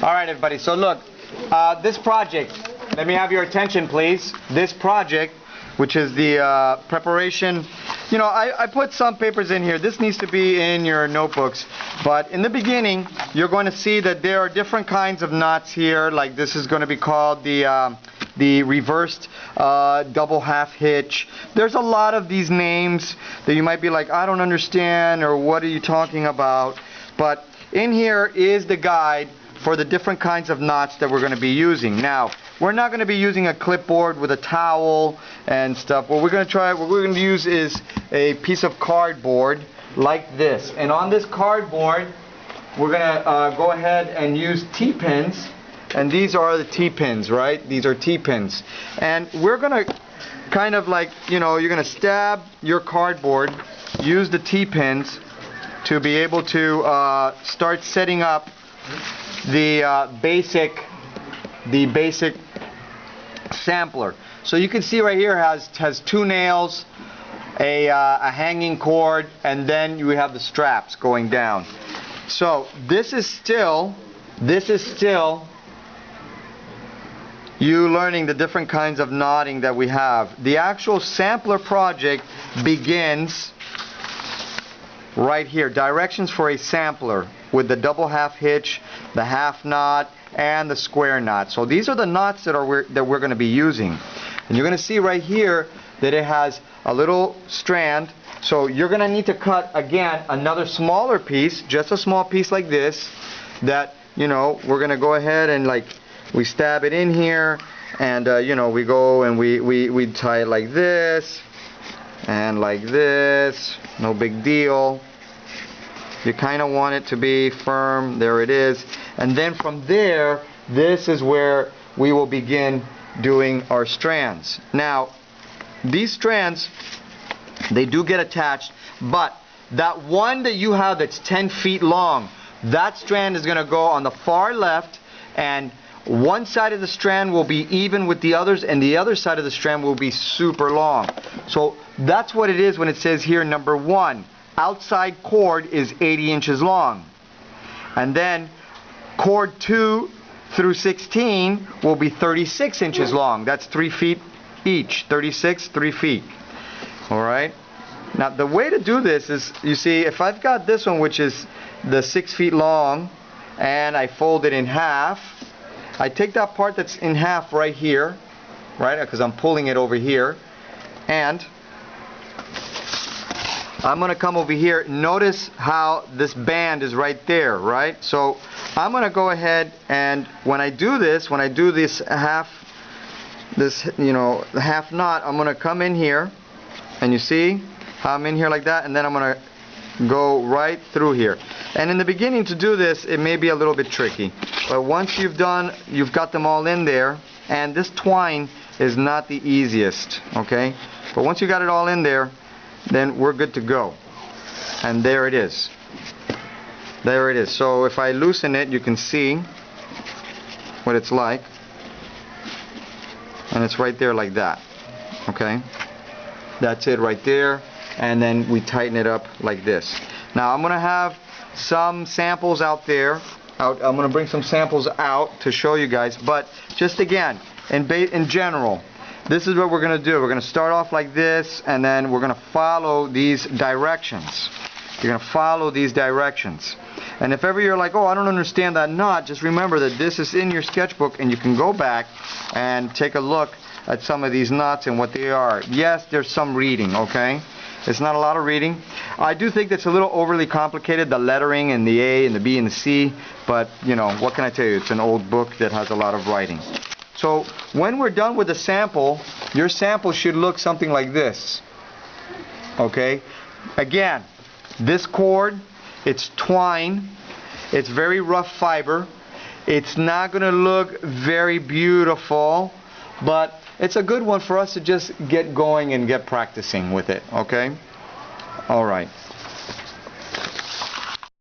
All right, everybody. So look, this project, let me have your attention, please. This project, which is the preparation, you know, I put some papers in here. This needs to be in your notebooks. But in the beginning, you're going to see that there are different kinds of knots here. Like this is going to be called the reversed double half hitch. There's a lot of these names that you might be like, I don't understand, or what are you talking about? But in here is the guide for the different kinds of knots that we're going to be using. Now, we're not going to be using a clipboard with a towel and stuff. What we're going to use is a piece of cardboard like this. And on this cardboard, we're going to go ahead and use T-pins. And these are the T-pins, right? These are T-pins. And we're going to kind of like, you know, you're going to stab your cardboard, use the T-pins to be able to start setting up the basic sampler. So you can see right here has two nails, a hanging cord, and then you have the straps going down. So this is still you learning the different kinds of knotting that we have. The actual sampler project begins right here. Directions for a sampler with the double half hitch, the half knot, and the square knot. So these are the knots that we're going to be using. And you're going to see right here that it has a little strand. So you're going to need to cut again another smaller piece, just a small piece like this, that, you know, we're going to go ahead and like we stab it in here, and you know, we go and we tie it like this and like this. No big deal. You kind of want it to be firm. There it is. And then from there, this is where we will begin doing our strands. Now, these strands, they do get attached, but that one that you have that's 10 feet long, that strand is going to go on the far left, and one side of the strand will be even with the others, and the other side of the strand will be super long. So that's what it is when it says here, number 1. Outside cord is 80 inches long. And then cord 2 through 16 will be 36 inches long. That's 3 feet each. 36, 3 feet. Alright? Now the way to do this is, you see, if I've got this one, which is the 6 feet long, and I fold it in half, I take that part that's in half right here, right, because I'm pulling it over here, and I'm going to come over here. Notice how this band is right there, right? So I'm going to go ahead, and when I do this half, you know, the half knot, I'm going to come in here, and you see how I'm in here like that, and then I'm going to go right through here. And in the beginning to do this, it may be a little bit tricky, but once you've got them all in there, and this twine is not the easiest, okay? But once you got it all in there, then we're good to go. And there it is. There it is. So if I loosen it, you can see what it's like. And it's right there like that. Okay? That's it right there. And then we tighten it up like this. Now I'm going to have some samples out there. I'm going to bring some samples out to show you guys. But just again, in general, this is what we're going to do. We're going to start off like this, and then we're going to follow these directions. You're going to follow these directions. And if ever you're like, oh, I don't understand that knot, just remember that this is in your sketchbook, and you can go back and take a look at some of these knots and what they are. Yes, there's some reading, okay? It's not a lot of reading. I do think that's a little overly complicated, the lettering and the A and the B and the C, but, you know, what can I tell you? It's an old book that has a lot of writing. So when we're done with the sample, your sample should look something like this. Okay? Again, this cord, it's twine. It's very rough fiber. It's not going to look very beautiful, but it's a good one for us to just get going and get practicing with it. Okay? All right.